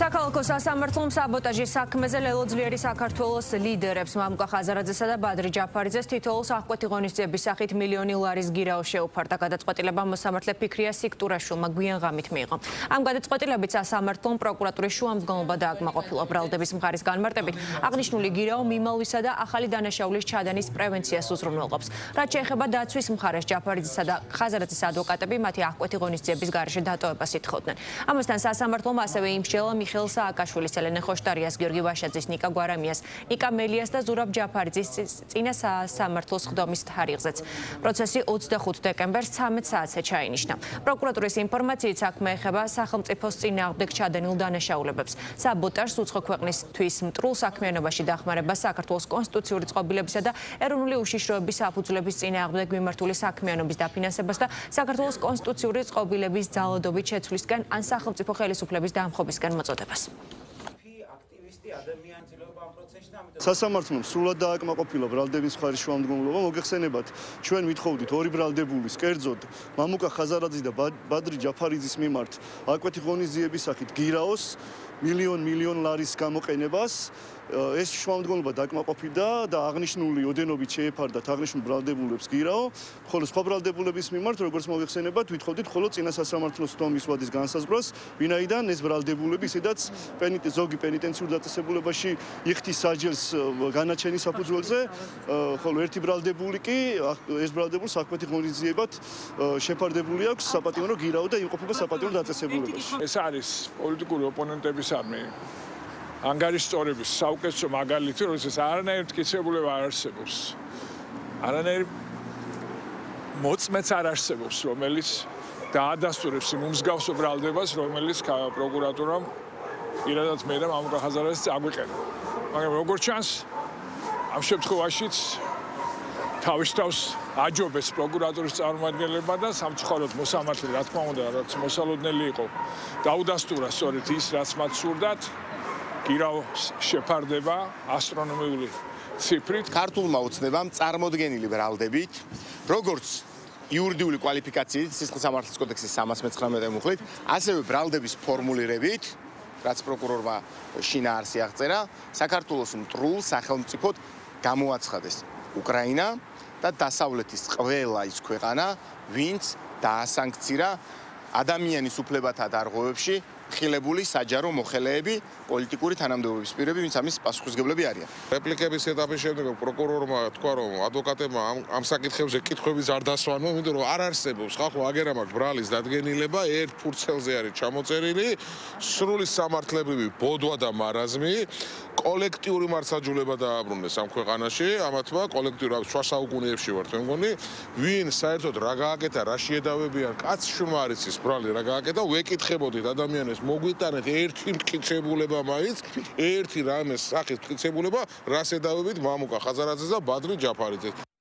საქალაქო სასამართლომ საბოტაჟის საქმეზე ლელოძლიერი საქართველოს ლიდერებს მამუკა ხაზარაძესა და ბადრი ჯაფარიძეს თითოეულს აღკვეთი ღონისძიების სახით მილიონი ლარის გირაო შეუფარდა. გადაწყვეტილება მოსამართლე ფიქრია სიქტურაშვილმა გვიან ღამით მიიღო. ამ გადაწყვეტილებით სასამართლომ პროკურატურის შუამდგომლობა დააკმაყოფილა. ბრალდების მხარის განმარტებით აღნიშნული გირაო მიმალვისა და ახალი დანაშაულის ჩადენის პრევენციას უზრუნველყოფს. რაც შეეხება დაცვის მხარეს ჯაფარიძესა და ხაზარაძის ადვოკატები მათი აღკვეთი ღონისძიების გარეშე დატოვებას ითხოვდნენ. ამასთან სასამართლომ ასევე იმსჯელა მიხეილ სააკაშვილის, ელენე ხოშტარიას, გიორგი ვაშაძის, ნიკა გვარამიას, ნიკა მელიას და ზურაბ ჯაფარიძის წინა სასამართლოს ხდომის თარიღზეც. პროცესი 25 დეკემბერს 13 საათზე ჩაინიშნა. პროკურატურის ინფორმაციით საქმე ეხება სახელმწიფოს წინააღმდეგ ჩადენილ დანაშაულებებს. საბოტაჟს უცხო ქვეყნისთვის მტრულ საქმიანობაში დახმარებას, საქართველოს კონსტიტუციური წყობილებისა და ეროვნული უშიშროების საფუძვლების წინააღმდეგ მიმართული საქმიანობის დაფინანსებას და საქართველოს კონსტიტუციური წყობილების ძალადობით შეცვლისკენ ან სახელმწიფო ხელისუფლების დამხობისკენ მოწოდებას. სასამართლომ სრულად დააკმაყოფილა ბრალდების მხარის შუამდგომლობა. მოგეხსენებათ, ჩვენ ვითხოვდით ორი ბრალდებულის, კერძოდ მამუკა ხაზარაძის და ბადრი ჯაფარიძის მიმართ აღკვეთი ღონისძიების სახით გირაოს მილიონ ლარის გამოყენებას. ეს შუამდგომლობა დააკმაყოფილდა და აღნიშნული ოდენობით შეეფარდათ აღნიშნულ ბრალდებულებს გირაო, ხოლო სხვა ბრალდებულების მიმართ, როგორც მოგეხსენებათ, ვითხოვდით მხოლოდ წინა სასამართლოს თომის ვადის განსაზღვრას, ვინაიდან ეს ბრალდებულები, სადაც ზოგი პენიტენციურ დაწესებულებაში იხდის საჯელს განაჩენის საფუძველზე, ხოლო ერთი ბრალდებული კი ეს ბრალდებულს აღკვეთი ღონისძიებად შეფარდებული აქვს საპატიმრო გირაო და იმყოფება საპატიმრო დაწესებულებაში. ეს არის პოლიტიკური ოპონენტებისადმი ანგარიშწორების საუკეთესო მაგალითი, როდესაც არანაირი მტკიცებულება არ არსებობს. არანაირი მოწმეც არ არსებობს, რომელიც დაადასტურებს იმ მსგავსო ბრალდებას, რომელიც პროკურატურამ პირადად მე და მამუკა ხაზარაძეს აგვიყენა. მაგრამ როგორც ჩანს, ამ შემთხვევაშიც თავის თავს აჯობეს პროკურატურის წარმომადგენლებმა და სამწუხაროდ მოსამართლე, რა თქმა უნდა, რაც მოსალოდნელი იყო, დაუდასტურა სწორედ ის, რაც მათ სურდათ. გირაო შეფარდება ასტრონომიული ციფრით. ქართულმა ოცნებამ წარმოდგენილი ბრალდებით, როგორც იურიდიული კვალიფიკაციით, სისხლის სამართლის კოდექსის 319 მუხლით, ასევე ბრალდების ფორმულირებით, რაც პროკურორმა შინაარსი აღწერა, საქართველოს მტრულ სახელმწიფოდ გამოაცხადეს უკრაინა და დასავლეთის ყველა ის ქვეყანა, ვინც დაასანქცირა ადამიანის უფლებათა დარღვევებში ხილებული საჯარო მოხელეები, პოლიტიკური თანამდებობის პირები, ვინც ამის პასუხისმგებლები არიან. რეპლიკების ეტაპის შემდეგ პროკურორმა თქვა, რომ ადვოკატებმა ამ საკითხებზე კითხვების არ დასვანო, იმიტომ რომ არ არსებობს ხალხო აგერა მაქვს ბრალის დადგენილება, ერთ ფურცელზე არის ჩამოწერილი, სრული სამართლებრივი ბოდვა და მარაზმი, კოლექტიური მართლმსაჯულება დააბრუნეს ამ ქვეყანაში, ამათმა კოლექტიური შუა საუკუნეებში ვართ მე მგონი, ვინ საერთოდ რა გააკეთა, რა შეედავებიან, კაც შრმა არის ის ბრალი რა გააკეთა, ვეკითხებოდით ადამიანებს მოგვიტანეთ ერთი მტკიცებულება მაინც, ერთი რამეს სახის მტკიცებულება, რას ედავებით მამუკა ხაზარაძეს და ბადრი ჯაფარიძეს.